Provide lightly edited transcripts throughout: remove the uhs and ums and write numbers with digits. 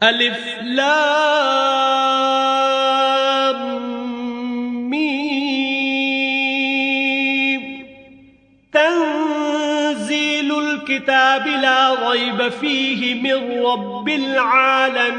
الف لام میم تنزیل الكتاب لا ریب فیہ من رب العالمین.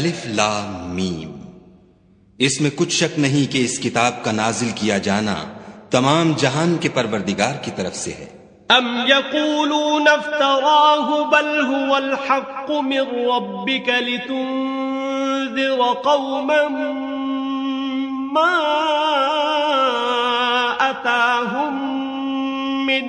الف لام میم، اس میں کچھ شک نہیں کہ اس کتاب کا نازل کیا جانا تمام جہان کے پروردگار کی طرف سے ہے. ام یقولون افتراہ بل هو الحق من ربک لتنذر قوما ما اتاهم من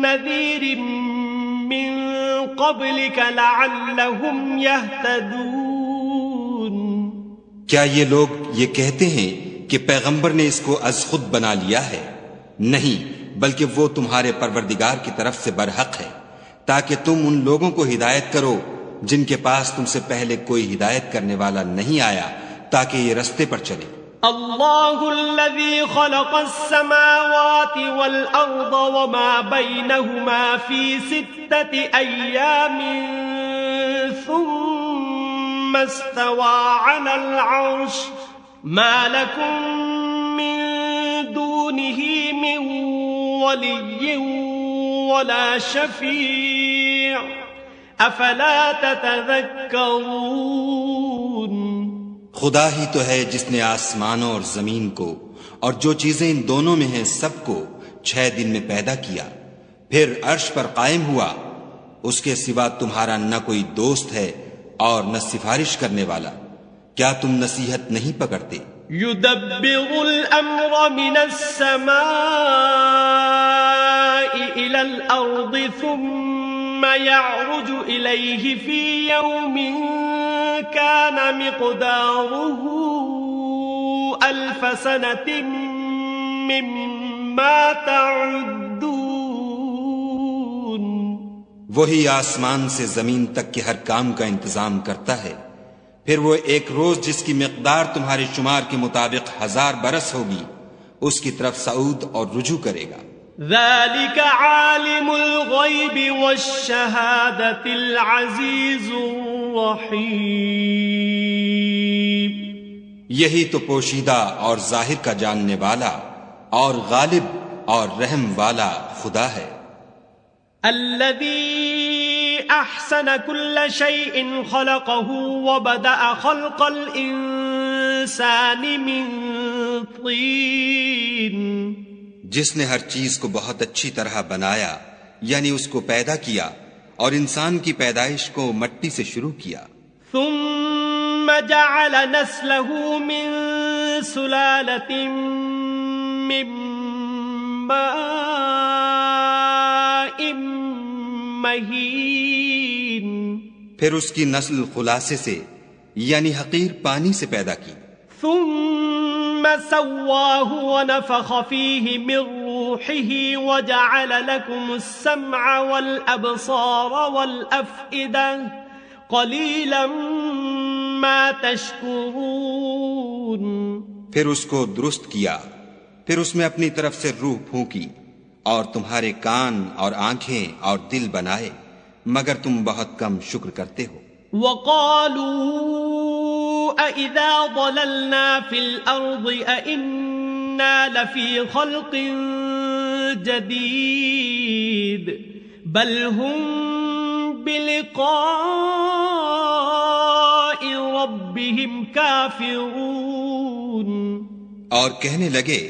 نذیر من قبلك لعلهم يهتدون. کیا یہ لوگ یہ کہتے ہیں کہ پیغمبر نے اس کو از خود بنا لیا ہے؟ نہیں، بلکہ وہ تمہارے پروردگار کی طرف سے برحق ہے تاکہ تم ان لوگوں کو ہدایت کرو جن کے پاس تم سے پہلے کوئی ہدایت کرنے والا نہیں آیا، تاکہ یہ رستے پر چلے. اللہ الذي خلق السماوات والأرض وما بينهما في 6 أيام ثم استوى على العرش ما لكم من دونه من ولي ولا شفيع أفلا تتذكرون. خدا ہی تو ہے جس نے آسمانوں اور زمین کو اور جو چیزیں ان دونوں میں ہیں سب کو 6 دن میں پیدا کیا، پھر عرش پر قائم ہوا. اس کے سوا تمہارا نہ کوئی دوست ہے اور نہ سفارش کرنے والا. کیا تم نصیحت نہیں پکڑتے؟ يدبر الأمر من السماء إلى الأرض ثم يعرج إليه في يوم كان مقداره 1000 سنة مما تعدون. وہی آسمان سے زمین تک کے ہر کام کا انتظام کرتا ہے، پھر وہ ایک روز جس کی مقدار تمہارے شمار کے مطابق 1000 برس ہوگی اس کی طرف صعود اور رجوع کرے گا. ذلك عالم الغیب والشہادة العزیز الرحیم. یہی تو پوشیدہ اور ظاہر کا جاننے والا اور غالب اور رحم والا خدا ہے. الذي احسن كل شيء خلقه وبدأ خلق الانسان من طين. جس نے ہر چیز کو بہت اچھی طرح بنایا، یعنی اس کو پیدا کیا اور انسان کی پیدائش کو مٹی سے شروع کیا. ثم جعل نسله من سلالة من ماء مہین. پھر اس کی نسل خلاصے سے یعنی حقیر پانی سے پیدا کی. ثم سواه ونفخ فيه من روحه وجعل لكم السمع والأبصار والأفئدة قليلا ما تشكرون. پھر اس کو درست کیا، پھر اس میں اپنی طرف سے روح پھونکی اور تمہارے کان اور آنکھیں اور دل بنائے، مگر تم بہت کم شکر کرتے ہو. وَقَالُوا أَإِذَا ضَلَلْنَا فِي الْأَرْضِ أَإِنَّا لَفِي خَلْقٍ جَدِيدٍ بَلْ هُمْ بِلِقَاءِ رَبِّهِمْ كَافِرُونَ. اور کہنے لگے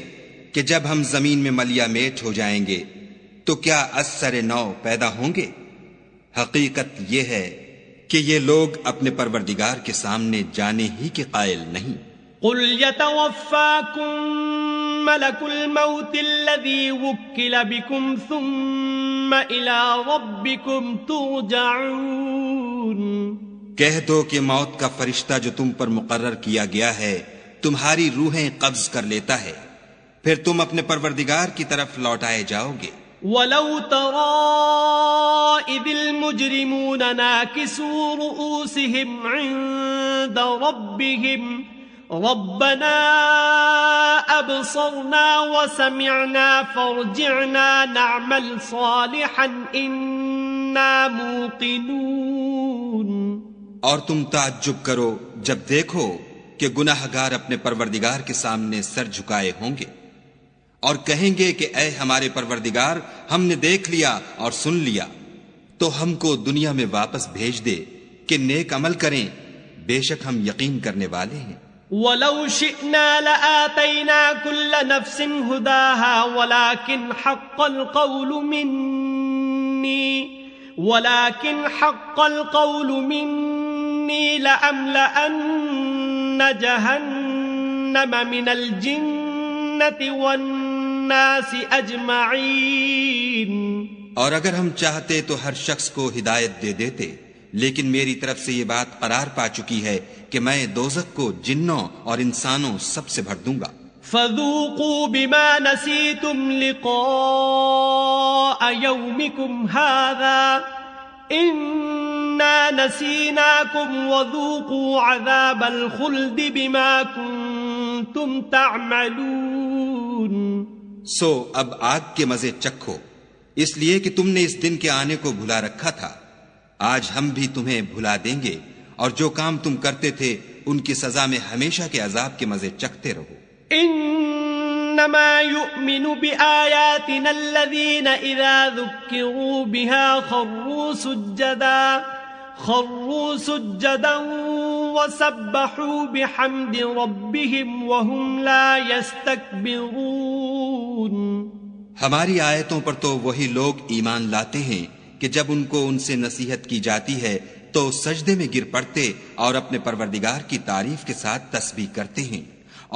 کہ جب ہم زمین میں ملیا میٹ ہو جائیں گے تو کیا از سر نو پیدا ہوں گے؟ حقیقت یہ ہے کہ یہ لوگ اپنے پروردگار کے سامنے جانے ہی کے قائل نہیں. قُلْ يَتَوَفَّاكُمْ مَلَكُ الْمَوْتِ الَّذِي وُكِّلَ بِكُمْ ثُمَّ إِلَىٰ رَبِّكُمْ تُرْجَعُونَ. کہہ دو کہ موت کا فرشتہ جو تم پر مقرر کیا گیا ہے تمہاری روحیں قبض کر لیتا ہے، پھر تم اپنے پروردگار کی طرف لوٹائے جاؤ گے. وَلَوْ تَرَىٰ إِذِ الْمُجْرِمُونَ نَاكِسُو رُءُوسِهِمْ عِندَ رَبِّهِمْ ربنا أبصرنا وسمعنا فارجعنا نعمل صالحا إنا موقنون. اور تم تعجب کرو جب دیکھو کہ گناہگار اپنے پروردگار کے سامنے سر جھکائے ہوں گے اور کہیں گے کہ اے ہمارے پروردگار، ہم نے دیکھ لیا اور سن لیا، تو ہم کو دنیا میں واپس بھیج دے کہ نیک عمل کریں، بے شک ہم یقین کرنے والے ہیں. ولو شئنا لآتينا كل نفس هداها ولكن حق القول مني لأملأن جهنم من الجنة والناس أجمعين. اور اگر ہم چاہتے تو ہر شخص کو ہدایت دے دیتے، لیکن میری طرف سے یہ بات قرار پا چکی ہے کہ میں دوزخ کو جنوں اور انسانوں سب سے بھر دوں گا. فذوقوا بما نسيتم لقاء يومكم هذا إنا نسيناكم وذوقوا عذاب الخلد بما كنتم تعملون. سو اب آگ کے مزے چکھو، اس لیے کہ تم نے اس دن کے آنے کو بھلا رکھا تھا. آج ہم بھی تمہیں بھلا دیں گے، اور جو کام تم کرتے تھے ان کی سزا میں ہمیشہ کے عذاب کے مزے چکھتے رہو. انما يؤمن بآياتنا الذين اذا ذكروا بها خروا سجدا وسبحوا بحمد ربهم وهم لا يستكبرون. ہماری آیتوں پر تو وہی لوگ ایمان لاتے ہیں کہ جب ان کو ان سے نصیحت کی جاتی ہے تو سجدے میں گر پڑتے اور اپنے پروردگار کی تعریف کے ساتھ تسبیح کرتے ہیں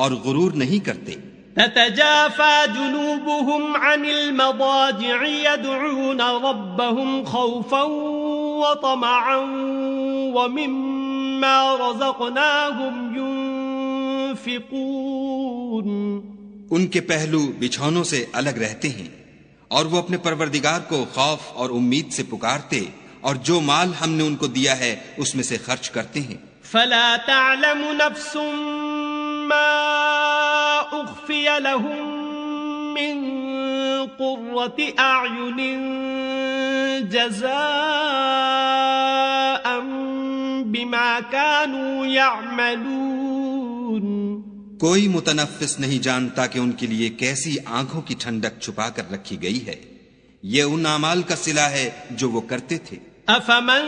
اور غرور نہیں کرتے. تتجافى جنوبهم عن المضاجع يدعون ربهم خوفا وطمعا ومما رزقناهم ينفقون. ان کے پہلو بچھونوں سے الگ رہتے ہیں اور وہ اپنے پروردگار کو خوف اور امید سے پکارتے اور جو مال ہم نے ان کو دیا ہے اس میں سے خرچ کرتے ہیں. فلا تعلم نفس ما اخفي لهم من قرة اعين جزاء بما كانوا يعملون. کوئی متنفس نہیں جانتا کہ ان کے لیے کیسی آنکھوں کی ٹھنڈک چھپا کر رکھی گئی ہے، یہ ان اعمال کا صلہ ہے جو وہ کرتے تھے. افمن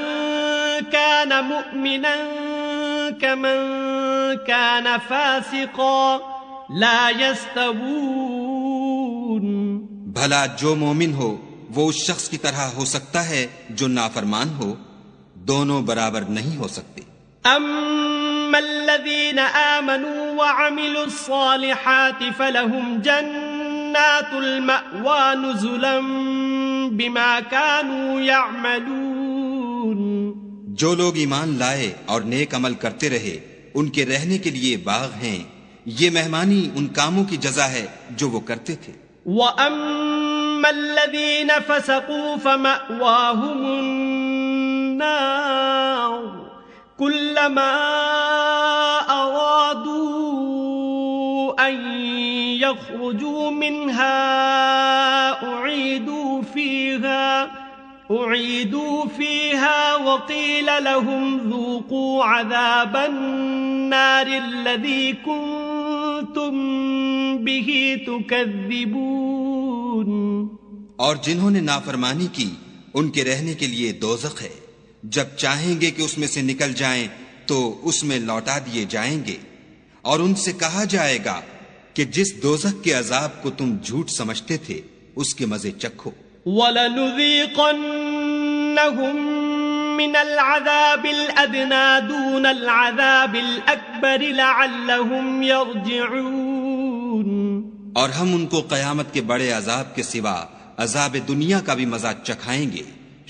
كان مؤمنا كمن كان فاسقا لا يستوون. بھلا جو مومن ہو وہ اس شخص کی طرح ہو سکتا ہے جو نافرمان ہو؟ دونوں برابر نہیں ہو سکتے. اما الذين آمنوا وعملوا الصالحات فلهم جنات المأوى نزلا بما كانوا يعملون. جو لوگ ایمان لائے اور نیک عمل کرتے رہے ان کے رہنے کے لیے باغ ہیں، یہ مہمانی ان کاموں کی جزا ہے جو وہ کرتے تھے. وَأَمَّا الَّذِينَ فَسَقُوا فَمَأْوَاهُمُ النَّارُ كُلَّمَا أَرَادُوا أَن يَخْرُجُوا مِنْهَا أُعِيدُوا فِيهَا وَقِيلَ لَهُمْ ذُوقُوا عَذَابَ النَّارِ الَّذِي كُنتُمْ بِهِ تُكَذِّبُونَ. اور جنہوں نے نافرمانی کی ان کے رہنے کے لیے دوزخ ہے، جب چاہیں گے کہ اس میں سے نکل جائیں تو اس میں لوٹا دیے جائیں گے، اور ان سے کہا جائے گا کہ جس دوزخ کے عذاب کو تم جھوٹ سمجھتے تھے اس کے مزے چکھو. وَلَنُذِيقَنَّهُم مِّنَ الْعَذَابِ الْأَدْنَىٰ دُونَ الْعَذَابِ الْأَكْبَرِ لَعَلَّهُمْ يَرْجِعُونَ. اور ہم ان کو قیامت کے بڑے عذاب کے سوا عذاب دنیا کا بھی مزہ چکھائیں گے،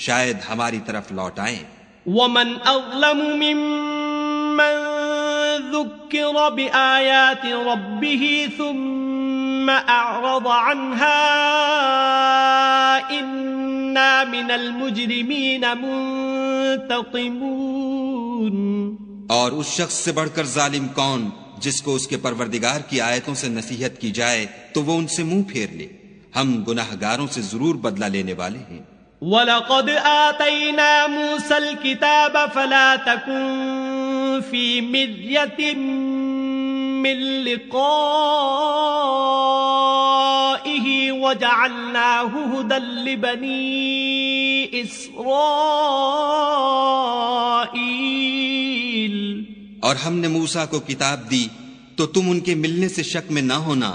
شاید ہماری طرف لوٹ آئیں. وَمَنْ أَظْلَمُ مِمَّنْ ذُكِّرَ بِآيَاتِ رَبِّهِ ثُمَّ أَعْرَضَ عَنْهَا إِنَّا مِنَ الْمُجْرِمِينَ مُنْتَقِمُونَ. اور اس شخص سے بڑھ کر ظالم کون جس کو اس کے پروردگار کی آیتوں سے نصیحت کی جائے تو وہ ان سے منہ پھیر لے. ہم گناہگاروں سے ضرور بدلہ لینے والے ہیں. وَلَقَدْ آتَيْنَا مُوسَى الْكِتَابَ فَلَا تَكُنْ فِي مِرْيَةٍ مِّن لِقَائِهِ وَجَعَلْنَاهُ هُدًى لِبَنِي إِسْرَائِيلَ. اور ہم نے موسیٰ کو کتاب دی تو تم ان کے ملنے سے شک میں نہ ہونا،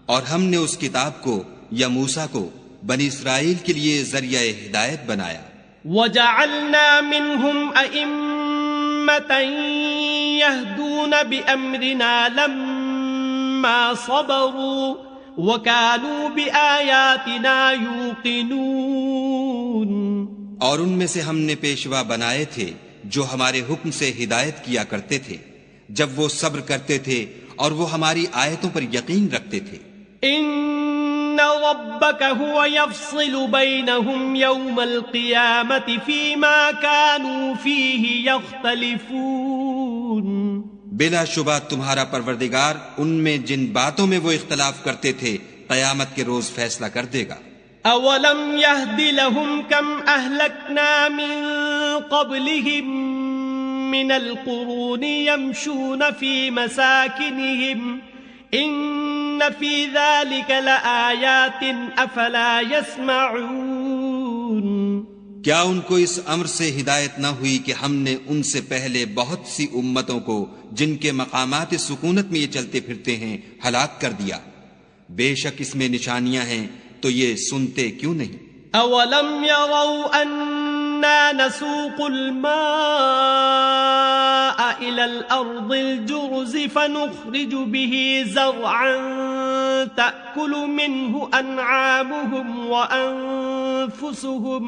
اور ہم نے اس کتاب کو یا موسیٰ کو بنی اسرائیل کے لیے ذریعہ ہدایت بنایا. وَجَعَلْنَا مِنْهُمْ أَئِمَّةً يَهْدُونَ بِأَمْرِنَا لَمَّا صَبَرُوا وَكَانُوا بِآيَاتِنَا يُوقِنُونَ. اور ان میں سے ہم نے پیشوا بنائے تھے جو ہمارے حکم سے ہدایت کیا کرتے تھے جب وہ صبر کرتے تھے اور وہ ہماری آیتوں پر یقین رکھتے تھے. إِنَّ رَبَّكَ هُوَ يَفْصِلُ بَيْنَهُمْ يَوْمَ الْقِيَامَةِ فِيمَا كَانُوا فِيهِ يَخْتَلِفُونَ. بلا شبہ تمہارا پروردگار ان میں جن باتوں میں وہ اختلاف کرتے تھے قیامت کے روز فیصلہ کر دے گا. أَوَلَمْ يَهْدِ لَهُمْ كَمْ أَهْلَكْنَا مِنْ قَبْلِهِمْ مِنَ الْقُرُونِ يَمْشُونَ فِي مَسَاكِنِهِمْ إِنَّ فِي ذَلِكَ لَآيَاتٍ أَفَلَا يَسْمَعُونَ. کیا ان کو اس امر سے ہدایت نہ ہوئی کہ ہم نے ان سے پہلے بہت سی امتوں کو جن کے مقامات سکونت میں یہ چلتے پھرتے ہیں ہلاک کر دیا؟ بے شک اس میں نشانیاں ہیں تو یہ سنتے کیوں نہیں؟ أَوَلَمْ يَرَوْا أَنَّا نَسُوقُ الْمَاءَ إِلَى الْأَرْضِ الْجُرُزِ فَنُخْرِجُ بِهِ زَرْعًا تَأْكُلُ مِنْهُ أَنْعَامُهُمْ وَأَنفُسُهُمْ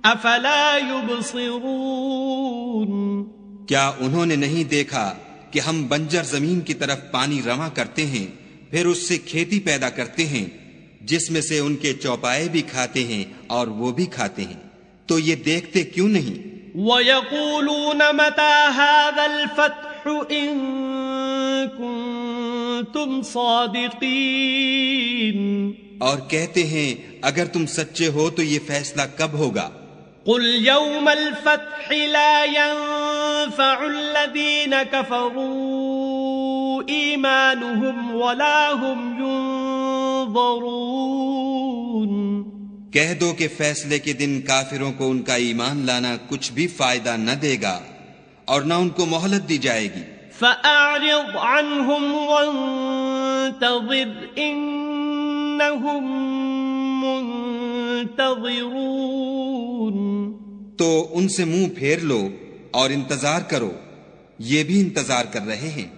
أَفَلَا يُبْصِرُونَ. کیا انہوں نے نہیں دیکھا کہ ہم بنجر زمین کی طرف پانی رواں کرتے ہیں پھر اس سے کھیتی پیدا کرتے ہیں جس میں سے ان کے چوپائے بھی کھاتے ہیں اور وہ بھی کھاتے ہیں، تو یہ دیکھتے کیوں نہیں؟ وَيَقُولُونَ مَتَى هَذَا الْفَتْحُ إِن كُنتُمْ صَادِقِينَ. اور کہتے ہیں اگر تم سچے ہو تو یہ فیصلہ کب ہوگا؟ قُلْ يَوْمَ الْفَتْحِ لَا يَنفَعُ الَّذِينَ كَفَرُوا إِيمَانُهُمْ وَلَا هُمْ يُنظَرُونَ. کہہ دو کہ فیصلے کے دن کافروں کو ان کا ایمان لانا کچھ بھی فائدہ نہ دے گا اور نہ ان کو مہلت دی جائے گی. فَأَعْرِضْ عَنْهُمْ وَانتَظِرْ إِنَّهُمْ مُنتَظِرُونَ. تو ان سے منہ پھیر لو اور انتظار کرو، یہ بھی انتظار کر رہے ہیں.